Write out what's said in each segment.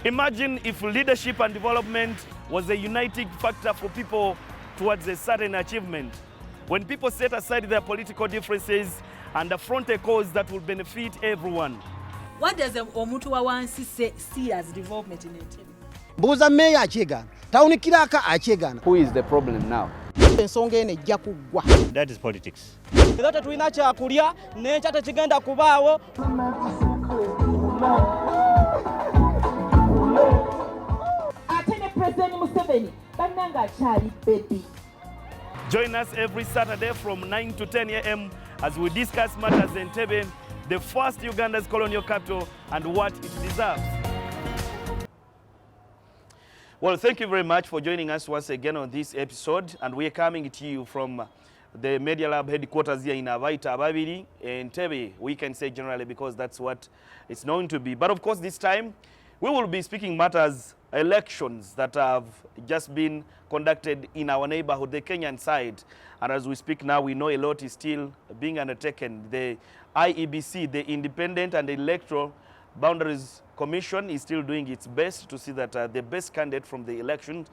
Imagine if leadership and development was a uniting factor for people towards a certain achievement. When people set aside their political differences and affront a cause that will benefit everyone. What does omuntu wa wansi see as development in Entebbe? Mbuuza meya akyegana, tawuni kiraka akyegana. Who is the problem now? Ensonga eno ejja kuggwa. That is politics. Era tetulina kyakulya n'ekya tekigenda kubaawo. Ate ne President Museveni bannanga akyali baby. Join us every Saturday from 9 to 10 a.m. as we discuss matters in Entebbe, the first Uganda's colonial capital, and what it deserves. Well, thank you very much for joining us once again on this episode, and we are coming to you from the Media Lab headquarters here in Abaita Ababiri, Entebbe, we can say generally because that's what it's known to be. But of course, this time, we will be speaking matters, elections that have just been conducted in our neighborhood, the Kenyan side. And as we speak now, we know a lot is still being undertaken. The IEBC, the Independent and Electoral Boundaries Commission, is still doing its best to see that the best candidate from the election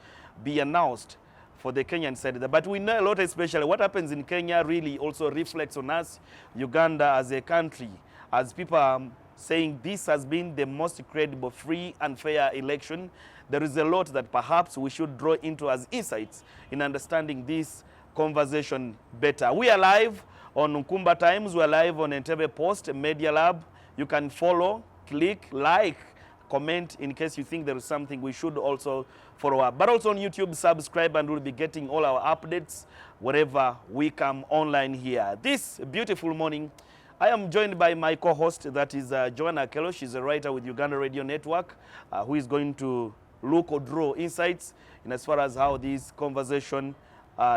be announced for the Kenyan side. But we know a lot, especially what happens in Kenya really also reflects on us, Uganda as a country, as people are saying this has been the most credible, free and fair election. There is a lot that perhaps we should draw into as insights in understanding this conversation better. We are live on Nkumba Times, we are live on Entebbe Post, Media Lab. You can follow, click, like, comment in case you think there is something we should also follow up. But also on YouTube, subscribe, and we'll be getting all our updates wherever we come online here. This beautiful morning, I am joined by my co-host, that is Joanna Kello. She's a writer with Uganda Radio Network, who is going to look or draw insights in as far as how this conversation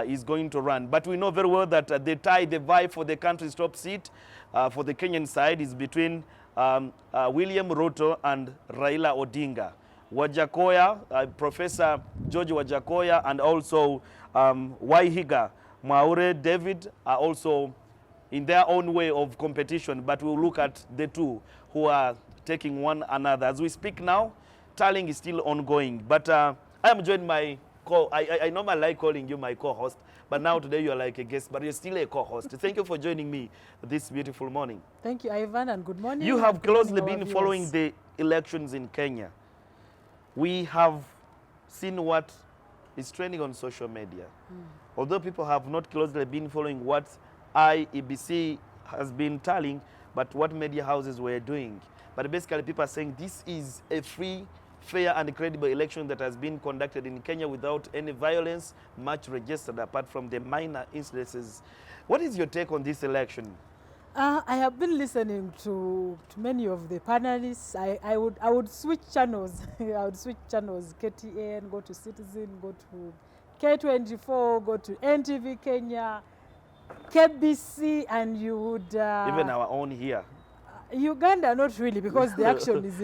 is going to run. But we know very well that the tie, the vibe for the country's top seat for the Kenyan side is between William Ruto and Raila Odinga. Wajakoya, Professor George Wajakoya, and also Waihiga Mwaure David are also in their own way of competition, but we'll look at the two who are taking one another. As we speak now, tallying is still ongoing, but I am joined by I normally like calling you my co-host, but now today you are like a guest, but you're still a co-host. Thank you for joining me this beautiful morning. Thank you, Ivan, and good morning. You have closely been following the elections in Kenya. We have seen what is trending on social media. Although people have not closely been following what IEBC has been tallying, but what media houses were doing. But basically people are saying this is a free, fair and credible election that has been conducted in Kenya without any violence, much registered apart from the minor incidences. What is your take on this election? I have been listening to many of the panelists. I would switch channels. I would switch channels, KTN, go to Citizen, go to K24, go to NTV Kenya, KBC, and you would... even our own here. Uganda, not really, because the action is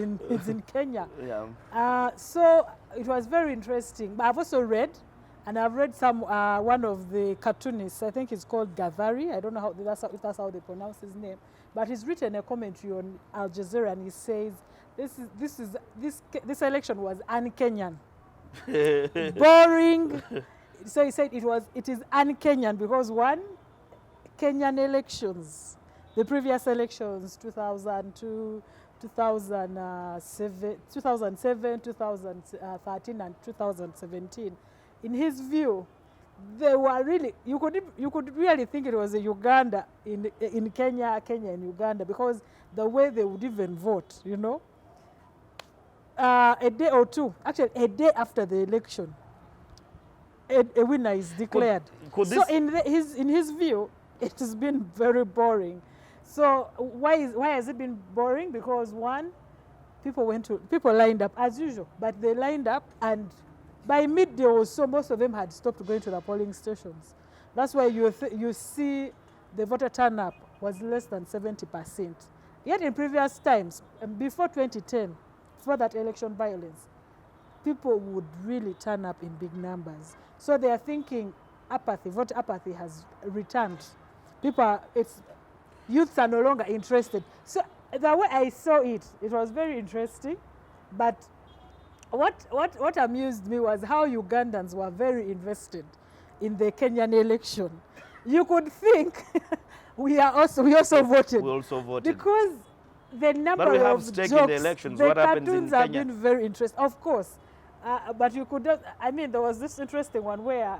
in Kenya. Yeah. So it was very interesting. But I've also read, and I've read one of the cartoonists, I think it's called Gavari. I don't know if that's how they pronounce his name. But he's written a commentary on Al Jazeera, and he says this election was un-Kenyan. Boring. So he said it is un-Kenyan because one, Kenyan elections, the previous elections, 2002, 2007, 2013, and 2017, in his view, they were really, you could really think it was a Uganda in Kenya and Uganda, because the way they would even vote, you know, a day or two, actually a day after the election, a winner is declared. So in his view, it has been very boring. So why has it been boring? Because one, people lined up as usual, but they lined up, and by midday or so, most of them had stopped going to the polling stations. That's why you see the voter turn-up was less than 70%. Yet in previous times, before 2010, before that election violence, people would really turn up in big numbers. So they are thinking apathy, voter apathy has returned. Youths are no longer interested. So the way I saw it, it was very interesting, but what amused me was how Ugandans were very invested in the Kenyan election. You could think we also voted. We also voted. Because the number But we have of stake jokes, in the elections. the What happens in cartoons have Kenya? been very interesting. Of course. But you could, I mean, there was this interesting one where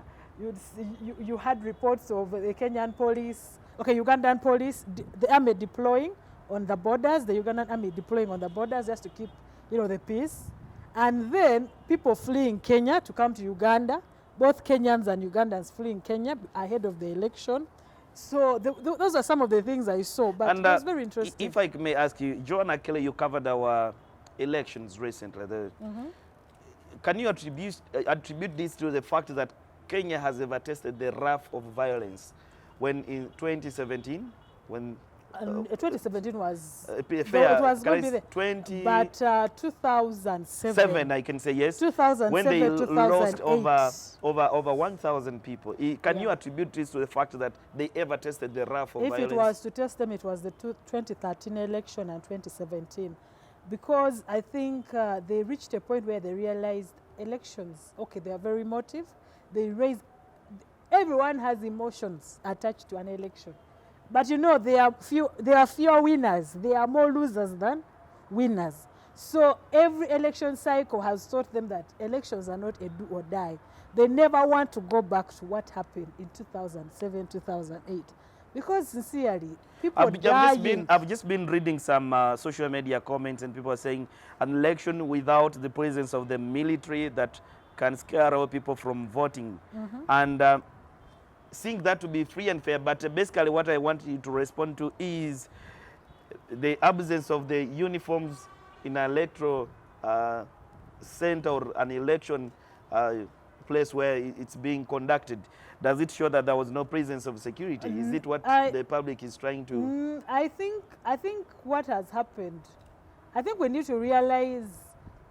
you had reports of the Kenyan police, Ugandan police, the army deploying on the borders, the Ugandan army deploying on the borders just to keep, the peace. And then people fleeing Kenya to come to Uganda, both Kenyans and Ugandans fleeing Kenya ahead of the election. So those are some of the things I saw, but it was very interesting. If I may ask you, Joanna Kelly, you covered our elections recently. Can you attribute this to the fact that Kenya has ever tasted the wrath of violence? When in 2017, when 2017 was fair, it was going to be 20, but 2007 I can say yes. 2007, when they 2008. lost over 1,000 people. Can you attribute this to the fact that they ever tested the wrath of violence? If it was to test them, it was the 2013 election and 2017, because I think they reached a point where they realized elections, they are very emotive. Everyone has emotions attached to an election. But there are fewer winners. There are more losers than winners. So every election cycle has taught them that elections are not a do or die. They never want to go back to what happened in 2007, 2008. Because sincerely, people dying. I've just been reading some social media comments, and people are saying an election without the presence of the military that can scare all people from voting. And seeing that to be free and fair, but basically what I want you to respond to is the absence of the uniforms in an electoral center or an election place where it's being conducted. Does it show that there was no presence of security? Is it what the public is trying to? I think what has happened, I think we need to realize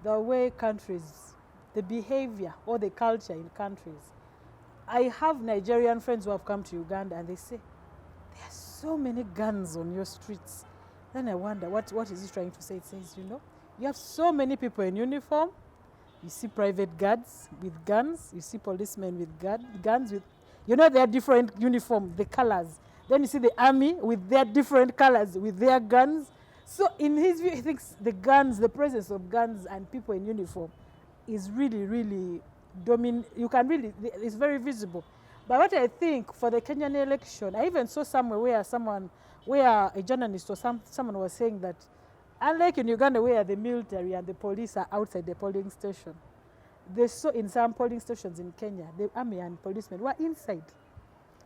the way countries, the behavior or the culture in countries. I have Nigerian friends who have come to Uganda and they say, there are so many guns on your streets. Then I wonder, what is he trying to say? It says, you have so many people in uniform. You see private guards with guns. You see policemen with guns with, their different uniform, the colors. Then you see the army with their different colors, with their guns. So in his view, he thinks the guns, the presence of guns and people in uniform is really, really it's very visible. But what I think for the Kenyan election, I even saw somewhere where a journalist or someone was saying that unlike in Uganda where the military and the police are outside the polling station, they saw in some polling stations in Kenya, the army and policemen were inside.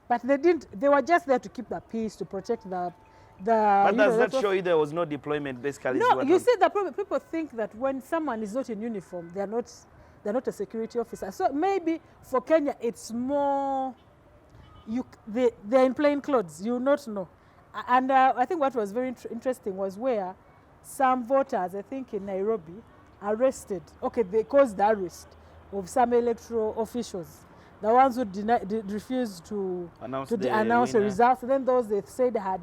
But they were just there to keep the peace, to protect the But does that show you there was no deployment basically? No, you see the problem, people think that when someone is not in uniform, they're not a security officer. So maybe for Kenya, it's more, they're in plain clothes, you not know. And I think what was very interesting was where some voters, I think in Nairobi, arrested. They caused the arrest of some electoral officials. The ones who refused to announce the results. Then those they said had,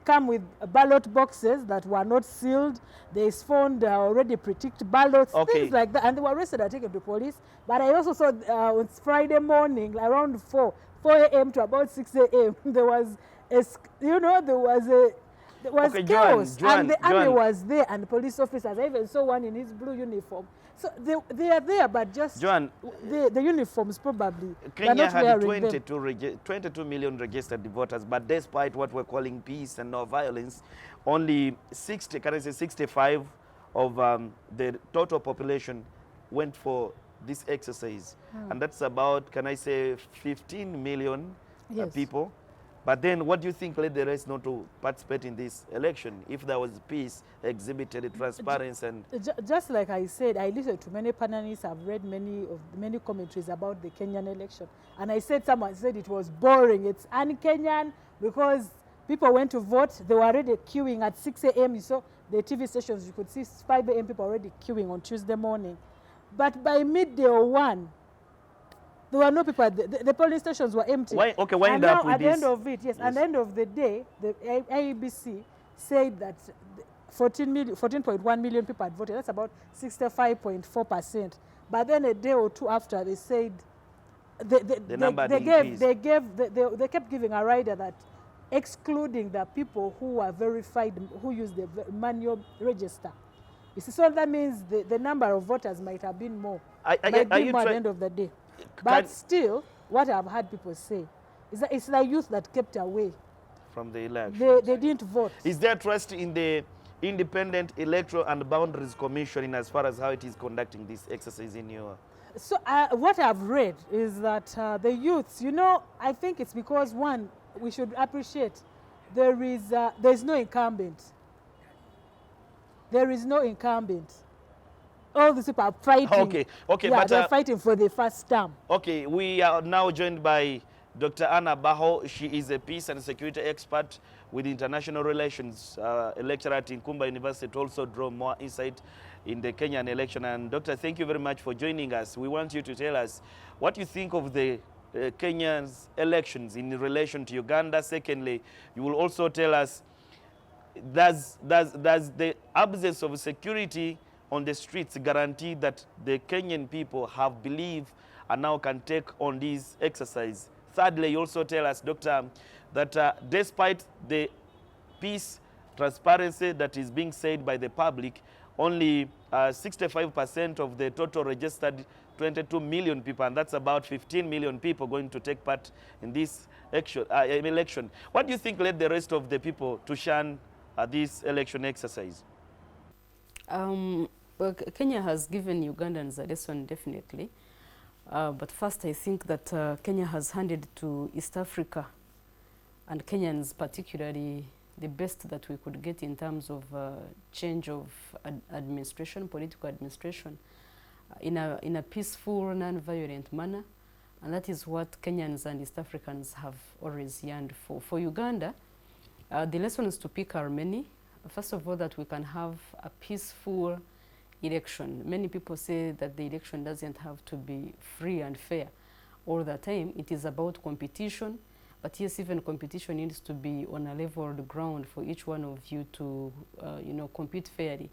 come with ballot boxes that were not sealed. They found already pre-ticked ballots, things like that. And they were arrested and taken to police. But I also saw on Friday morning, around 4 a.m. to about 6 a.m., there was chaos. And the army was there and the police officers. I even saw one in his blue uniform. So they are there, but just the uniforms probably. Kenya had 22 million registered voters, but despite what we're calling peace and no violence, only 65 of the total population went for this exercise. And that's about, 15 million people. But then what do you think led the rest not to participate in this election? If there was peace, exhibited transparency and... Just like I said, I listened to many panelists. I've read many commentaries about the Kenyan election. And I said, someone said it was boring. It's un-Kenyan because people went to vote. They were already queuing at 6 a.m. You saw the TV stations, you could see 5 a.m. people already queuing on Tuesday morning. But by midday or 1, there were no people. The polling stations were empty. Wind up with at the end of it, at the end of the day, the IEBC said that 14.1 million people had voted. That's about 65.4%. But then a day or two after, they said they kept giving a rider that excluding the people who are verified, who use the manual register. You see, so that means the number of voters might have been more. Might be more at the end of the day. But still, what I've heard people say is that it's the youth that kept away from the election. They didn't vote. Is there trust in the Independent Electoral and Boundaries Commission in as far as how it is conducting this exercise in your... So what I've read is that the youths, you know, I think it's because, one, we should appreciate there's no incumbent. There is no incumbent. All these people are fighting. Okay, yeah, but they're fighting for the first term. Okay, we are now joined by Dr. Anna Baho. She is a peace and security expert with international relations, a lecturer at Nkumba University, to also draw more insight in the Kenyan election. And Doctor, thank you very much for joining us. We want you to tell us what you think of the Kenya's elections in relation to Uganda. Secondly, you will also tell us, does the absence of security on the streets guarantee that the Kenyan people have belief and now can take on this exercise? Thirdly, you also tell us, Doctor, that despite the peace transparency that is being said by the public, only 65% of the total registered 22 million people, and that's about 15 million people going to take part in this election. What do you think led the rest of the people to shun this election exercise? Well, Kenya has given Ugandans a lesson, definitely. But first, I think that Kenya has handed to East Africa and Kenyans particularly the best that we could get in terms of change of administration, political administration, in a peaceful, non-violent manner. And that is what Kenyans and East Africans have always yearned for. For Uganda, the lessons to pick are many. First of all, that we can have a peaceful election. Many people say that the election doesn't have to be free and fair all the time. It is about competition. But yes, even competition needs to be on a leveled ground for each one of you to, compete fairly.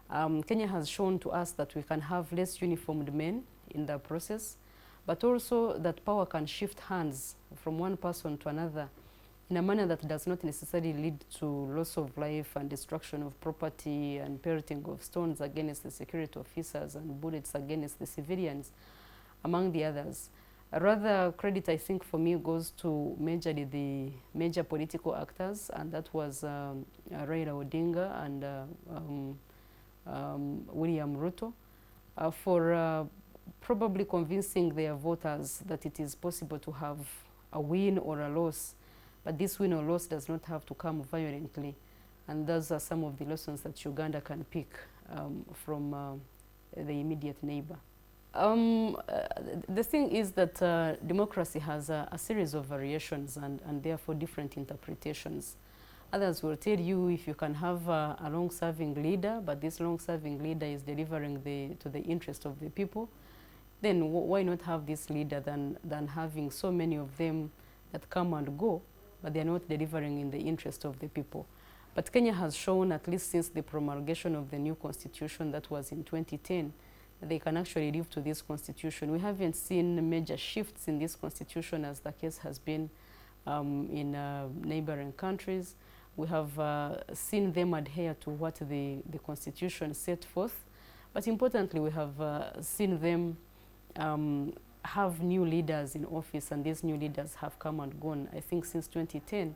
Kenya has shown to us that we can have less uniformed men in the process, but also that power can shift hands from one person to another in a manner that does not necessarily lead to loss of life and destruction of property and pelting of stones against the security officers and bullets against the civilians, among the others. Rather, credit, I think, for me goes to majorly the major political actors, and that was Raila Odinga and William Ruto, for probably convincing their voters that it is possible to have a win or a loss, but this win or loss does not have to come violently. And those are some of the lessons that Uganda can pick from the immediate neighbor. The thing is that democracy has a series of variations and therefore different interpretations. Others will tell you if you can have a long-serving leader, but this long-serving leader is delivering to the interest of the people, then why not have this leader than having so many of them that come and go, but they are not delivering in the interest of the people. But Kenya has shown, at least since the promulgation of the new constitution that was in 2010, they can actually live to this constitution. We haven't seen major shifts in this constitution as the case has been in neighboring countries. We have seen them adhere to what the constitution set forth. But importantly, we have seen them have new leaders in office, and these new leaders have come and gone. I think since 2010,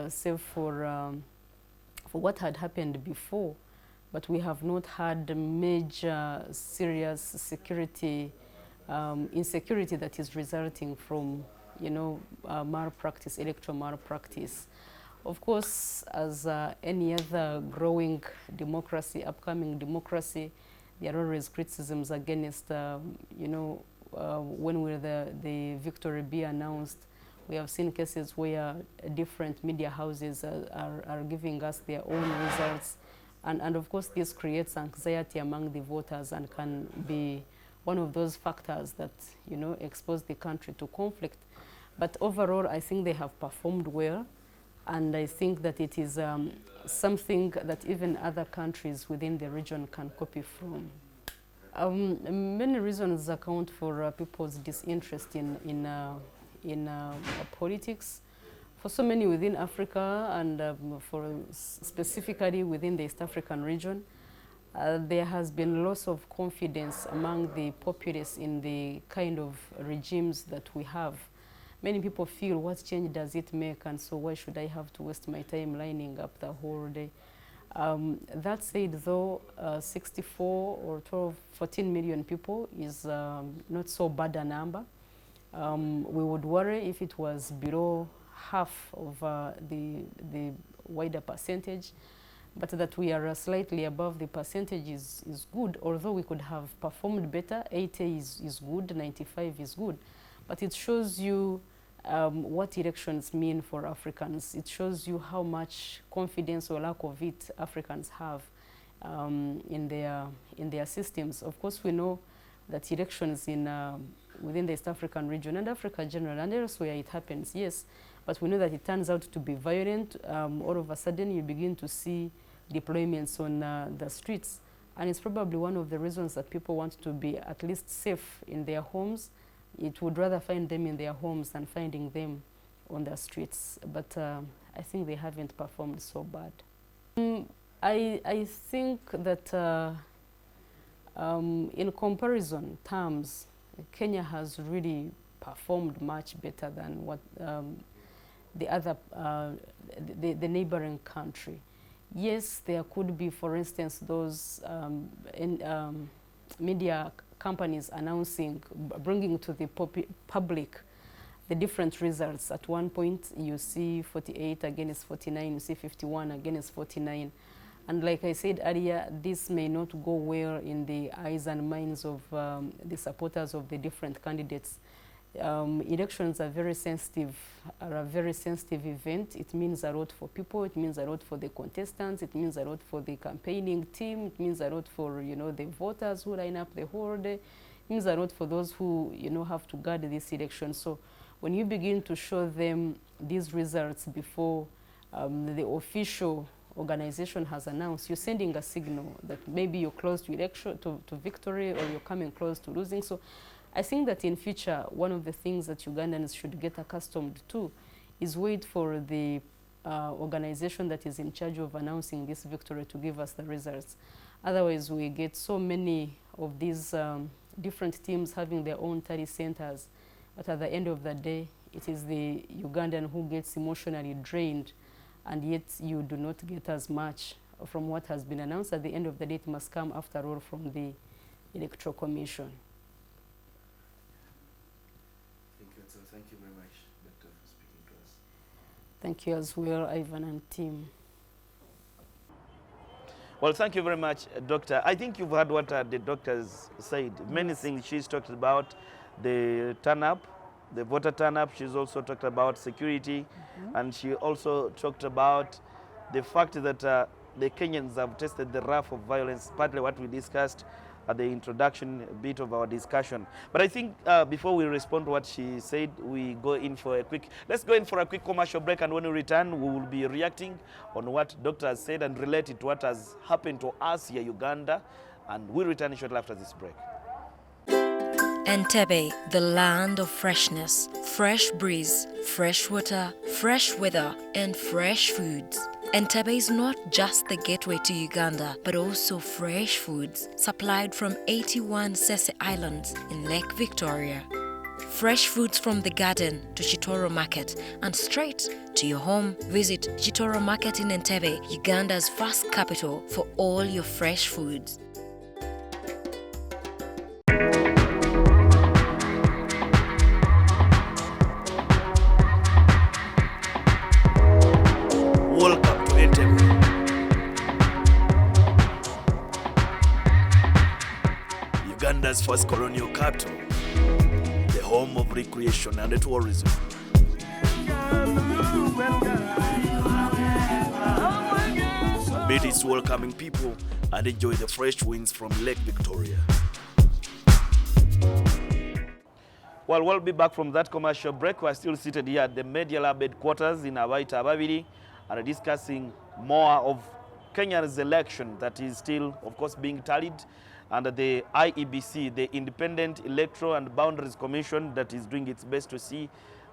save for what had happened before, but we have not had major serious security insecurity that is resulting from, malpractice, electoral malpractice. Of course, as any other growing democracy, upcoming democracy, there are always criticisms against, when will the victory be announced. We have seen cases where different media houses are giving us their own results. And of course, this creates anxiety among the voters and can be one of those factors that, expose the country to conflict. But overall, I think they have performed well. And I think that it is something that even other countries within the region can copy from. Many reasons account for people's disinterest in politics. For so many within Africa and for specifically within the East African region, there has been loss of confidence among the populace in the kind of regimes that we have. Many people feel, what change does it make, and so why should I have to waste my time lining up the whole day? That said, though, 64 or 14 million people is not so bad a number. We would worry if it was below half of the wider percentage, but that we are slightly above the percentage is good, although we could have performed better. 80 is good, 95 is good, but it shows you what elections mean for Africans. It shows you how much confidence or lack of it Africans have in their systems. Of course, we know that elections within the East African region and Africa general and elsewhere it happens, yes, but we know that it turns out to be violent. All of a sudden you begin to see deployments on the streets, and it's probably one of the reasons that people want to be at least safe in their homes. It would rather find them in their homes than finding them on the streets, but I think they haven't performed so bad. I think that in comparison terms, Kenya has really performed much better than what the other, the neighboring country. Yes, there could be, for instance, those media companies announcing, bringing to the public the different results. At one point, you see 48 against 49, you see 51 against 49. And like I said earlier, this may not go well in the eyes and minds of the supporters of the different candidates. Elections are a very sensitive event. It means a lot for people. It means a lot for the contestants. It means a lot for the campaigning team. It means a lot for, you know, the voters who line up the whole day. It means a lot for those who, you know, have to guard this election. So when you begin to show them these results before the official organization has announced, you're sending a signal that maybe you're close to election, to victory, or you're coming close to losing. So I think that in future, one of the things that Ugandans should get accustomed to is wait for the organization that is in charge of announcing this victory to give us the results. Otherwise, we get so many of these different teams having their own tally centers, but at the end of the day, it is the Ugandan who gets emotionally drained, and yet you do not get as much from what has been announced. At the end of the day, it must come after all from the Electoral Commission. Thank you very much, Doctor, for speaking to us. Thank you as well, Ivan and team. Well, thank you very much, Doctor. I think you've heard what the doctors said. Many things she's talked about, the turn-up, the voter turn-up. She's also talked about security, and she also talked about the fact that the Kenyans have tasted the wrath of violence, partly what we discussed at the introduction bit of our discussion. But I think before we respond to what she said, we go in for a quick, let's go in for a quick commercial break, and when we return, we will be reacting on what Doctor has said and relate it to what has happened to us here in Uganda, and we'll return shortly after this break. Entebbe, the land of freshness, fresh breeze, fresh water, fresh weather, and fresh foods. Entebbe is not just the gateway to Uganda, but also fresh foods supplied from 81 Sn1 islands in Lake Victoria. Fresh foods from the garden to Chitoro Market and straight to your home. Visit Chitoro Market in Entebbe, Uganda's first capital for all your fresh foods. Welcome to Entebbe. Uganda's first colonial capital, the home of recreation and tourism. Meet its welcoming people and enjoy the fresh winds from Lake Victoria. Well, we'll be back from that commercial break. We're still seated here at the Media Lab headquarters in Ep21, and discussing more of Kenya's election that is still, of course, being tallied under the IEBC, the Independent Electoral and Boundaries Commission, that is doing its best to see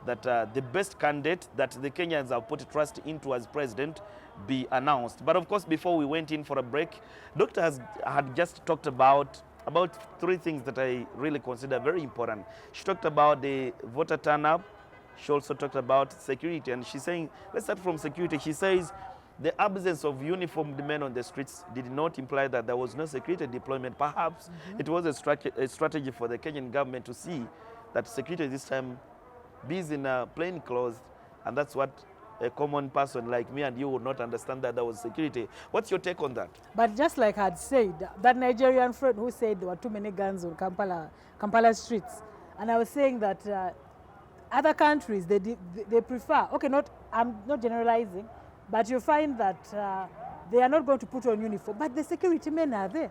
that the best candidate that the Kenyans have put trust into as president be announced. But of course, before we went in for a break, Doctor had just talked about three things that I really consider very important. She talked about the voter turnout. She also talked about security, and she's saying, let's start from security. She says the absence of uniformed men on the streets did not imply that there was no security deployment. Perhaps it was a strategy for the Kenyan government to see that security this time be in plain clothes, and that's what a common person like me and you would not understand, that there was security. What's your take on that? But just like I had said, that Nigerian friend who said there were too many guns on Kampala streets, and I was saying that other countries, they prefer, okay, I'm not generalizing, but you find that they are not going to put on uniform, but the security men are there.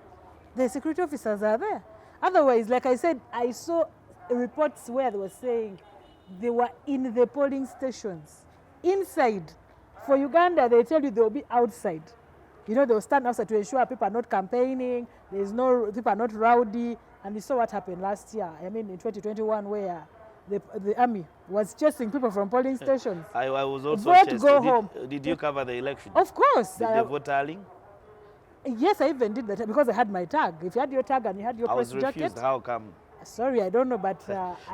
The security officers are there. Otherwise, like I said, I saw reports where they were saying they were in the polling stations, inside. For Uganda, they tell you they will be outside. You know, they will stand outside to ensure people are not campaigning, people are not rowdy, and you saw what happened last year. I mean, in 2021, where the army was chasing people from polling stations. I was also chased. Go home. Did you cover the election? Of course. Did they vote tallying? Yes, I even did that because I had my tag. If you had your tag and you had your press jacket. I was refused. How come? Sorry, I don't know, but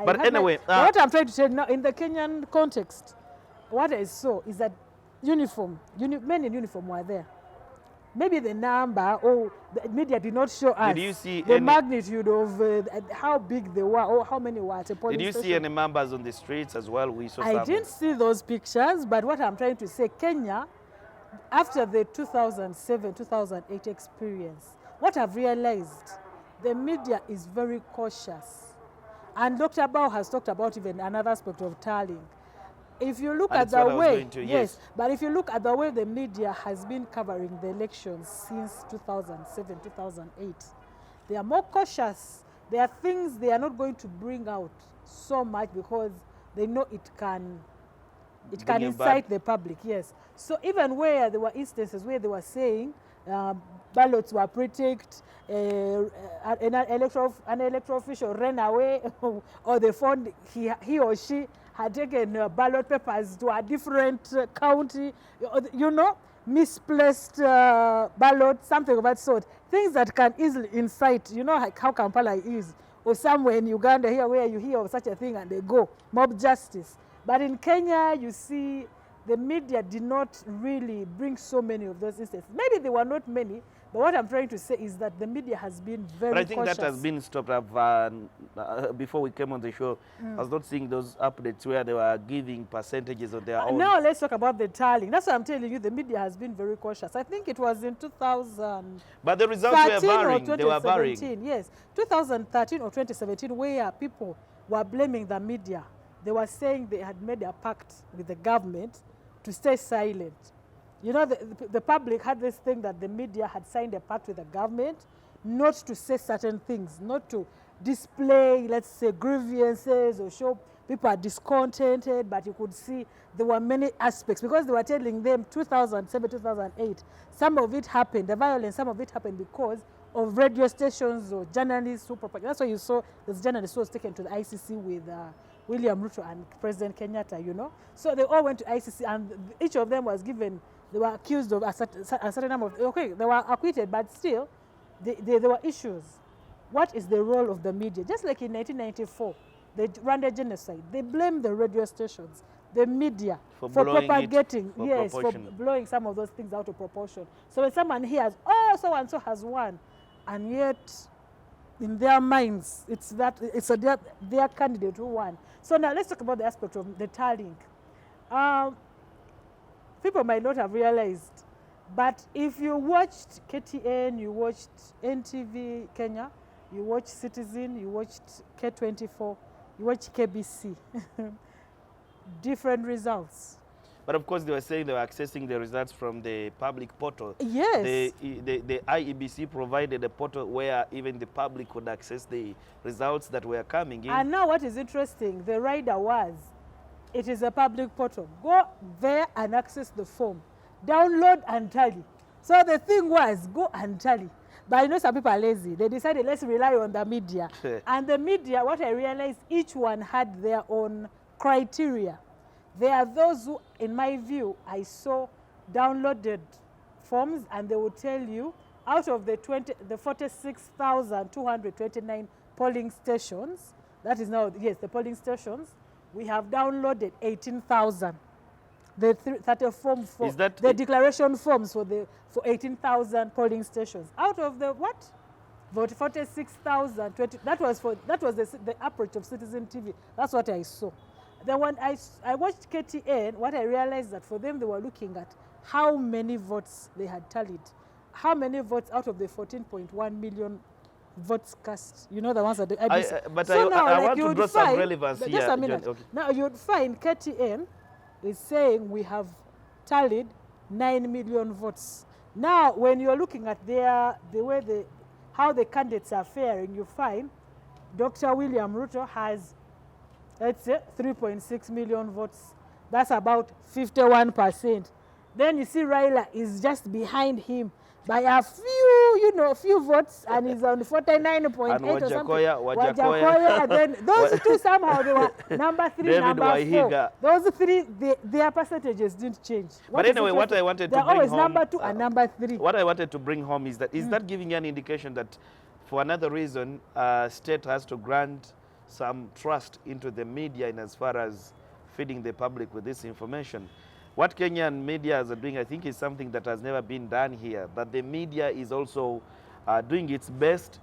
but anyway, what I'm trying to say now, in the Kenyan context, what I saw is that men in uniform were there. Maybe the number or the media did not show us the magnitude of how big they were or how many were at a polling station. Did you see any members on the streets as well? We saw I didn't see those pictures, but what I'm trying to say, Kenya, after the 2007-2008 experience, what I've realized, the media is very cautious. And Dr. Bao has talked about even another aspect of tallying. If you look at the way, yes, but if you look at the way the media has been covering the elections since 2007, 2008, they are more cautious. There are things they are not going to bring out so much because they know it can incite the public, yes. So even where there were instances where they were saying ballots were pre-ticked, an electoral official ran away, or they found he or she had taken ballot papers to a different county, you know, misplaced ballot, something of that sort. Things that can easily incite, you know, like how Kampala is, or somewhere in Uganda here where you hear of such a thing and they go, mob justice. But in Kenya, you see, the media did not really bring so many of those instances. Maybe there were not many, but what I'm trying to say is that the media has been very cautious. But I think that has been stopped before we came on the show. I was not seeing those updates where they were giving percentages of their own. Now let's talk about the tallying. That's what I'm telling you, the media has been very cautious. I think it was in 2000. But the results were varying. They were varying. Yes, 2013 or 2017, where people were blaming the media. They were saying they had made a pact with the government to stay silent. You know, the public had this thing that the media had signed a pact with the government not to say certain things, not to display, let's say, grievances or show people are discontented, but you could see there were many aspects because they were telling them 2007, 2008, some of it happened, the violence, some of it happened because of radio stations or journalists who propagate. That's why you saw this journalist who was taken to the ICC with William Ruto and President Kenyatta, you know. So they all went to ICC and each of them was given, they were accused of a certain number of, okay, they were acquitted, but still, there were issues. What is the role of the media? Just like in 1994, the Rwanda genocide, they blamed the radio stations, the media, for propagating, for blowing some of those things out of proportion. So when someone hears, oh, so-and-so has won, and yet, in their minds, it's their candidate who won. So now let's talk about the aspect of the tallying. People might not have realized, but if you watched KTN, you watched NTV Kenya, you watched Citizen, you watched K24, you watched KBC, different results. But of course, they were saying they were accessing the results from the public portal. Yes. The IEBC provided a portal where even the public could access the results that were coming in. And now what is interesting, the rider was, it is a public portal. Go there and access the form. download and tally. So the thing was, go and tally. But you know, some people are lazy. They decided, let's rely on the media. And the media, what I realized, each one had their own criteria. There are those who, in my view, I saw downloaded forms, and they will tell you, out of the 46,229 polling stations, that is now, yes, the polling stations, we have downloaded 18,000. The 30 form for the declaration forms for 18,000 polling stations. Out of the what? 46,000. That was the approach of Citizen TV. That's what I saw. Then when I watched KTN, what I realized that for them they were looking at how many votes they had tallied, how many votes out of the 14.1 million votes cast. You know, the ones that the IBC. But so I want to draw some relevance here. Just a minute. Okay. Now you'd find KTN is saying we have tallied 9 million votes. Now, when you're looking at how the candidates are faring, you find Dr. William Ruto has, let's say, 3.6 million votes. That's about 51%. Then you see Raila is just behind him by a few votes, and he's on 49.8 or something. Wajakoya, and then those two somehow they were number 3, David number Wahiga. 4. Those three, their percentages didn't change. But anyway, what I wanted to bring home, they're always number 2 and number 3. What I wanted to bring home is that that giving you an indication that for another reason, state has to grant some trust into the media in as far as feeding the public with this information. What Kenyan media are doing, I think, is something that has never been done here. But the media is also doing its best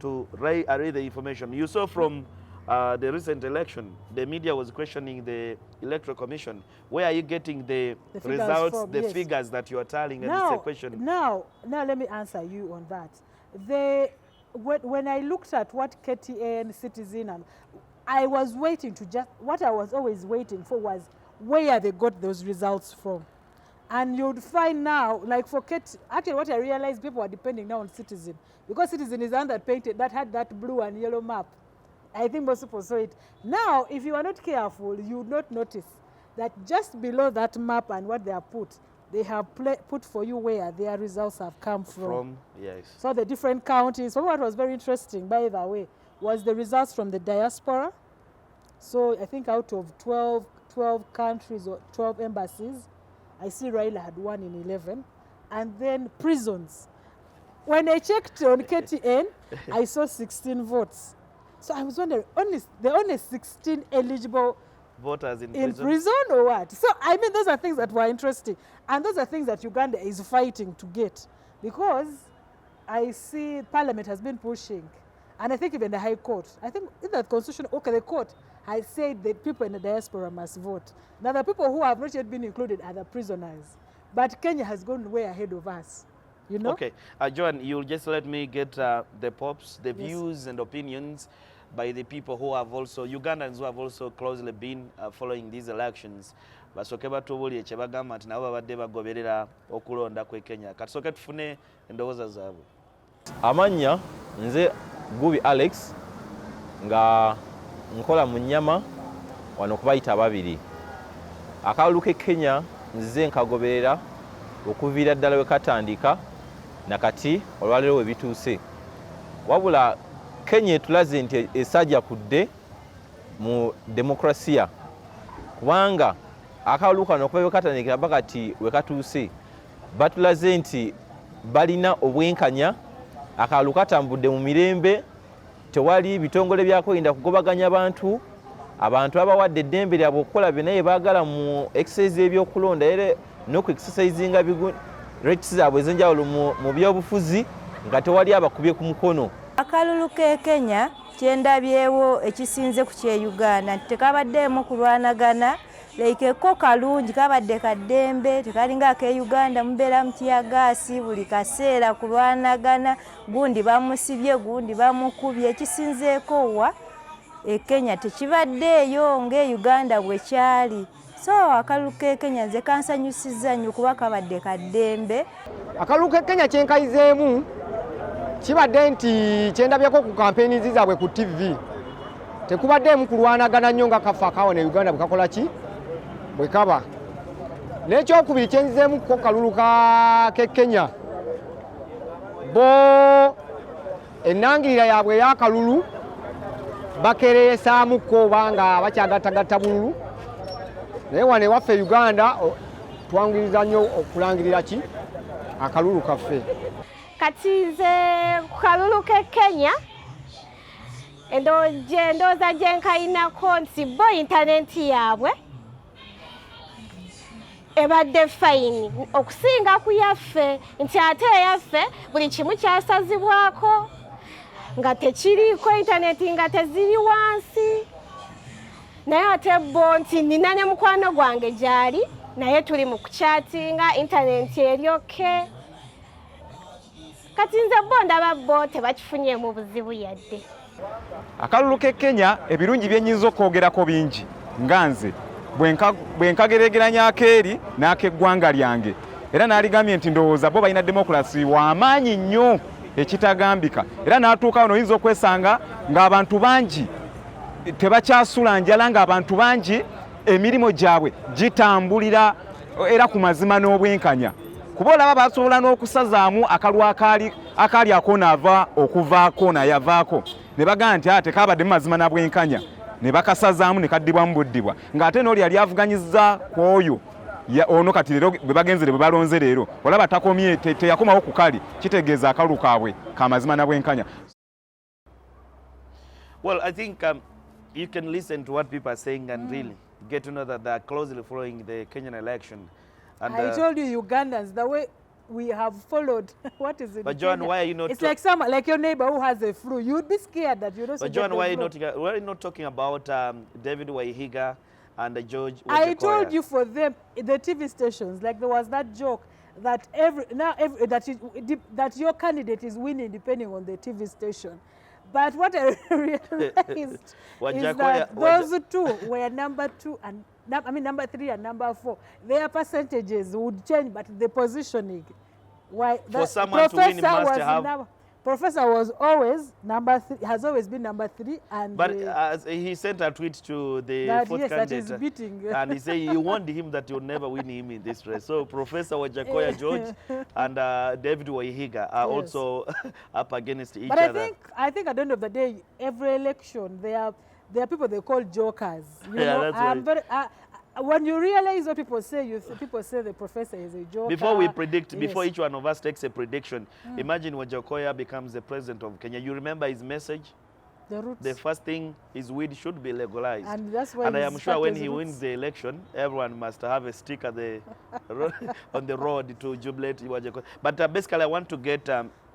to read the information. You saw from the recent election, the media was questioning the Electoral Commission. Where are you getting the results, figures that you are tallying? And it's a question. Now let me answer you on that. When I looked at what KTN, Citizen, and I was waiting to what I was always waiting for was where they got those results from. And you'd find now, like for actually what I realized, people are depending now on Citizen. Because Citizen is underpainted, that had that blue and yellow map. I think most people saw it. Now, if you are not careful, you would not notice that just below that map and what they have put, they have put for you where their results have come from. Yes. So the different counties. So what was very interesting, by the way, was the results from the diaspora. So I think out of 12 countries or 12 embassies, I see Raila had 1 in 11. And then prisons. When I checked on KTN, I saw 16 votes. So I was wondering, there are only 16 eligible voters in prison or what? So I mean, those are things that were interesting. And those are things that Uganda is fighting to get. Because I see Parliament has been pushing. And I think even the High Court, I think in that constitution, the court I said that people in the diaspora must vote. Now the people who have not yet been included are the prisoners. But Kenya has gone way ahead of us, you know? Okay, Joan, you'll just let me get the views and opinions by the people who have also, Ugandans who have also closely been following these elections. Basoke batubulye kye bagamba nti nabo babadde bagoberera okulonda kwe Kenya. Katusoke tufune endowooza zaabwe. Amanya nze Gubi Alex nga nkola mu nnyama wano kubayita ababiri. Akalulu ke Kenya nze nkagoberera okuviira ddala we katandika nakati olwaleero we bituuse. Wabula Kenya etulaze nti esajja kudde mu demokrasiya kubanga akalulu kano okuva we katandikira bakati we katuuse batulaze nti balina obwenkanya. Akalulu katambudde mu mirembe, tewali bitongole byakoyinda kugobaganya abantu abawadde eddembe lyabwe okukola byonna bye baagala mu exercise ebyokulonda era n'okuexercisinga rights zaabwe ez'enjawulo mu byobufuzi nga tewali abakubye ku mukono. Akalulu ke Kenya kyendabyewo ekisinze ku kye Uganda nti tekabaddeemu kulwanagana leikeko kalungi kabadde kaddembe tekalinga ake Uganda mubeera mutiyagaasi buli kaseera kulwanagana gundi bamusibye gundi bamukubye ekisinzeeko wa Kenya tekibaddeeyo nge Uganda bwe kyali. So akalulu ke Kenya nze kansanyusiza nnyo kuba kabadde kaddembe. Akalulu ke Kenya kyenkayizeemu kibadde nti kyendabyeko ku kampeni zaabwe ku TV tekubaddeemu kulwanagana nnyo nga kafa akawa ne Uganda bwe kakola ki bwe kaba. n'ekyokubiri kyenzizeemu ko kalulu ke Kenya bo ennangirira yaabwe ey'akalulu bakereesaamuko oba nga bakyagattagatta bululu naye wano ewaffe Uganda twangiriza nnyo okulangirira ki akalulu kaffe. Kati nze ku kalulu ke Kenya endowooza gye nkayinako nti bo intaneti yaabwe ebadde fayini okusinga ku yaffe nti ate eyaffe buli kimu kyasazibwako nga tekiriiko intaneti nga teziri wansi naye ate bo nti nina ne mukwano gwange gyali naye tuli mu kuchatinga intaneti eryoke kati nze bo ndaba bo tebakifunye mu buzibu yadde. Akalulu ke Kenya ebirungi byennyinza okwogerako bingi nga nze bwe nkageregeranya akeeri n'akeggwanga lyange era n'aligambye nti ndowooza bo balina demokulasi w'amaanyi nnyo ekitagambika era n'atuuka wano oyinza okwesanga ng'abantu bangi tebakyasula njala ng'abantu bangi emirimu gyabwe gitambulira era ku mazima n'obwenkanya kuba olaba basobola n'okusazaamu akalulu akaali akonaava okuvaako naye avaako ne bagamba nti ate kaabadde mu mazima na bwenkanya ne bakasazaamu ne kaddibwamu buddibwa ng'ate n'oli yali avuganyizza ku oyo ono kati leero bwe bagenzere bwe balonze leero olaba takomye teyakomawo ku kali kitegeeza akalulu kaabwe ka mazima na bwenkanya. Well, I think you can listen to what people are saying and really get to know that they are closely following the Kenyan election. And, I told you Ugandans, the way we have followed, what is it? But John, Kenya? why are you not? It's like someone, like your neighbor who has a flu. You'd be scared that you don't. But John, why are you not talking about David Waihiga and George? I told you for them, the TV stations, like there was that joke that that your candidate is winning depending on the TV station. But what I realized is that those two were number 2 and number 3 and number 4. Their percentages would change, but the positioning. Why? For someone to win, must have. Professor was always number 3, has always been number 3, and but he sent a tweet to the fourth candidate, that is beating. And he said he warned him that you'll never win him in this race. So Professor Wajakoya George and David Waihiga are also up against each other. But I think at the end of the day, every election there are people they call jokers. You know? That's right. When you realize what people say, people say the professor is a joker. Before we predict, before each one of us takes a prediction, imagine Wajakoya becomes the president of Kenya. You remember his message? The roots. The first thing is weed should be legalized. And that's why. And I am sure when he wins the election, everyone must have a stick at the on the road to jubilate Wajakoya. But basically, I want to get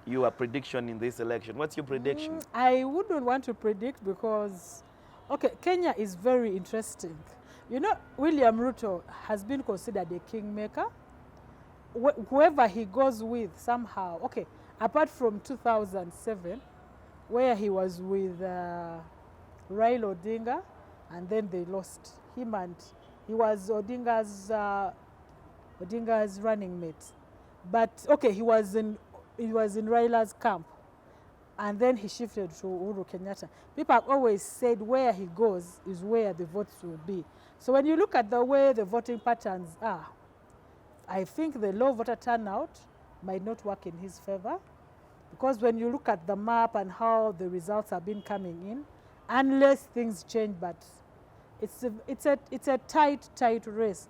your prediction in this election. What's your prediction? I wouldn't want to predict because, okay, Kenya is very interesting. You know, William Ruto has been considered a kingmaker. Whoever he goes with somehow, okay, apart from 2007, where he was with Raila Odinga, and then they lost him, and he was Odinga's running mate. But okay, he was in Raila's camp, and then he shifted to Uhuru Kenyatta. People have always said where he goes is where the votes will be. So when you look at the way the voting patterns are, I think the low voter turnout might not work in his favor, because when you look at the map and how the results have been coming in, unless things change, but it's a tight race.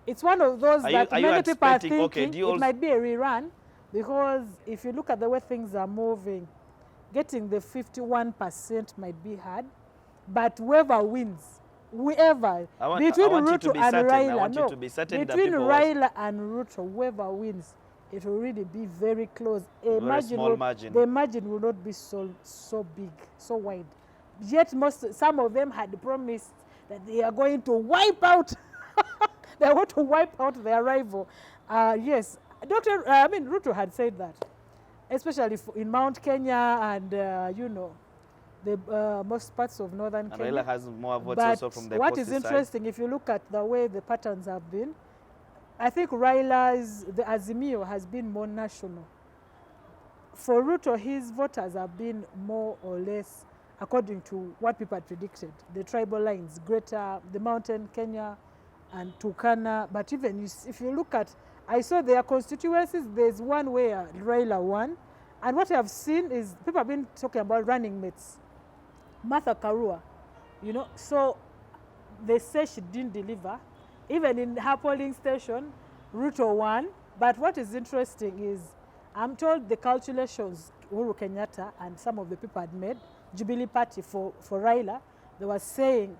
It's one of those that many people are thinking it might be a rerun, because if you look at the way things are moving, getting the 51% might be hard, but whoever wins, between Ruto and Raila, between Raila and Ruto, whoever wins, it will really be very close. Very small margin. The margin will not be so big, so wide. Yet some of them had promised that they are going to wipe out, they want to wipe out their rival. Yes, Ruto had said that, especially in Mount Kenya and you know, the most parts of northern Kenya. Raila has more votes but also from the what is interesting, if you look at the way the patterns have been, I think Raila's, the Azimio has been more national. For Ruto, his voters have been more or less according to what people had predicted. The tribal lines, the mountain Kenya and Turkana. But even if you look at, I saw their constituencies, there's one where Raila won. And what I've seen is people have been talking about running mates. Martha Karua, you know, so they say she didn't deliver. Even in her polling station, Ruto won. But what is interesting is, I'm told the calculations Uhuru Kenyatta and some of the people had made, Jubilee Party for Raila, they were saying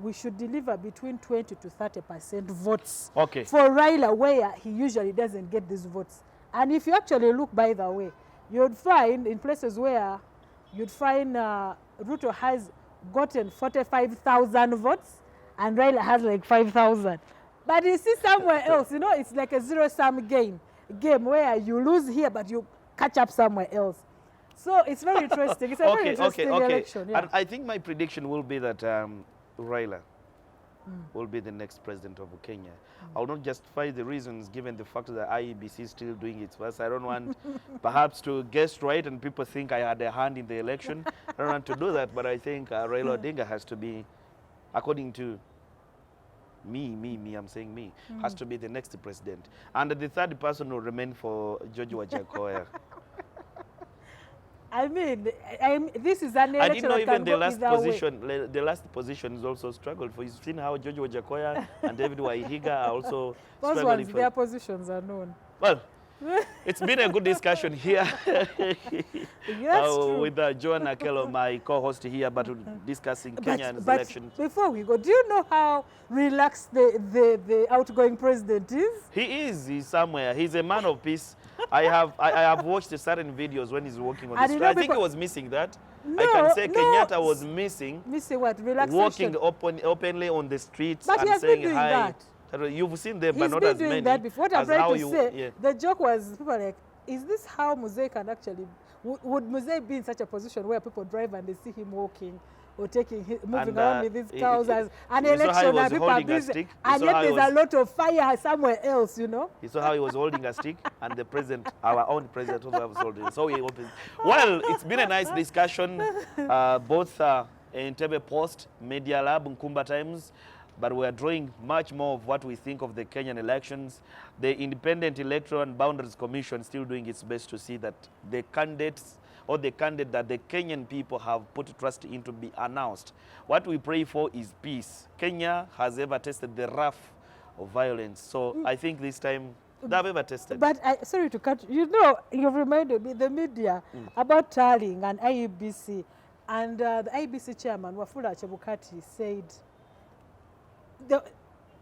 we should deliver between 20 to 30% votes for Raila, where he usually doesn't get these votes. And if you actually look, by the way, you'd find in places where you'd find Ruto has gotten 45,000 votes and Raila has like 5,000. But you see somewhere else, you know, it's like a zero-sum game where you lose here, but you catch up somewhere else. So it's very interesting. It's a very interesting election. Yeah. And I think my prediction will be that Raila will be the next president of Kenya. I will not justify the reasons given the fact that IEBC is still doing its worst. I don't want perhaps to guess right and people think I had a hand in the election. I don't want to do that, but I think Raila Odinga has to be, according to I'm saying me, has to be the next president. And the third person will remain for George Wajakoya. I mean, this is an election. I didn't know even the last position, the last positions also struggled for. You've seen how George Wajakoya and David Waihiga are also those ones, their positions are known. Well, it's been a good discussion here with Joan Akello, my co-host here, but discussing Kenyan's elections. Before we go, do you know how relaxed the outgoing president is? He is. He's somewhere. He's a man of peace. I have watched certain videos when he's walking on the street. I think he was missing that. No, I can say Kenyatta was missing. Missing what? Relaxation. Walking openly on the streets but and saying hi. That. You've seen them, but not as many. He's been doing that before. What I'm trying to say, the joke was, people are like, is this how Muzee can actually, would Muzee be in such a position where people drive and they see him walking or moving around with his cows as an election and people are busy, and yet there's a lot of fire somewhere else, you know? You saw how he was holding a stick, and the president, our own president, also was holding. So he opened. Well, it's been a nice discussion, both Entebbe Post, Media Lab, Nkumba Times, but we are drawing much more of what we think of the Kenyan elections. The Independent Electoral and Boundaries Commission still doing its best to see that the candidates or the candidate that the Kenyan people have put trust in to be announced. What we pray for is peace. Kenya has ever tested the wrath of violence. So I think this time they've ever tested. But sorry to cut you. You know, you reminded me, the media, about tallying and IEBC. And the IEBC chairman, Wafula Chebukati, said the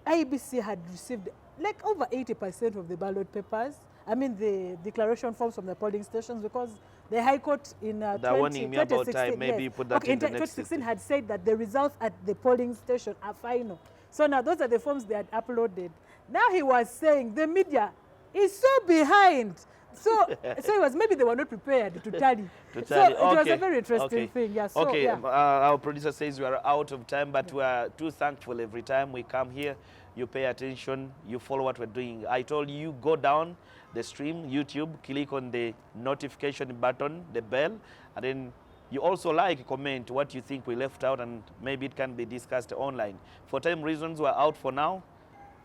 IEBC had received like over 80% of the ballot papers. I mean the declaration forms from the polling stations, because the High Court in 2016, maybe you put that in the next 2016 had said that the results at the polling station are final. So now those are the forms they had uploaded. Now he was saying the media is so behind. So it was maybe they were not prepared to tally. So it was a very interesting thing. Yeah, so, our producer says we are out of time, but we are too thankful every time we come here. You pay attention, you follow what we're doing. I told you, go down the stream, YouTube, click on the notification button, the bell, and then you also like, comment what you think we left out, and maybe it can be discussed online. For time reasons, we're out for now.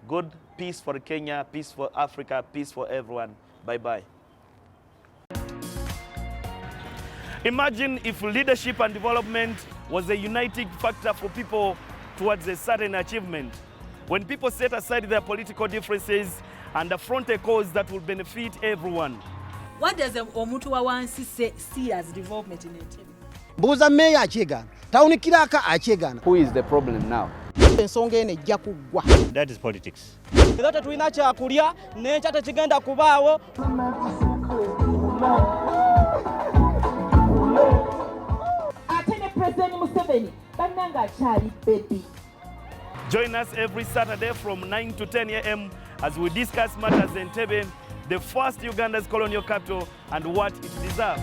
Good peace for Kenya, peace for Africa, peace for everyone. Bye-bye. Imagine if leadership and development was a uniting factor for people towards a certain achievement. When people set aside their political differences and affront a cause that will benefit everyone. What does omuntu wa wansi see as development in Entebbe? Mbuuza meya akyegana. Tawunikiraka akyegana. Who is the problem now? Ensonga eno ejja kuggwa. That is politics. Era tetulina kyakulya n'ekya tekigenda kubaawo. Ate ne President Museveni bannanga akyali baby. Join us every Saturday from 9 to 10 a.m. as we discuss matters in Entebbe, the first Uganda's colonial capital, and what it deserves.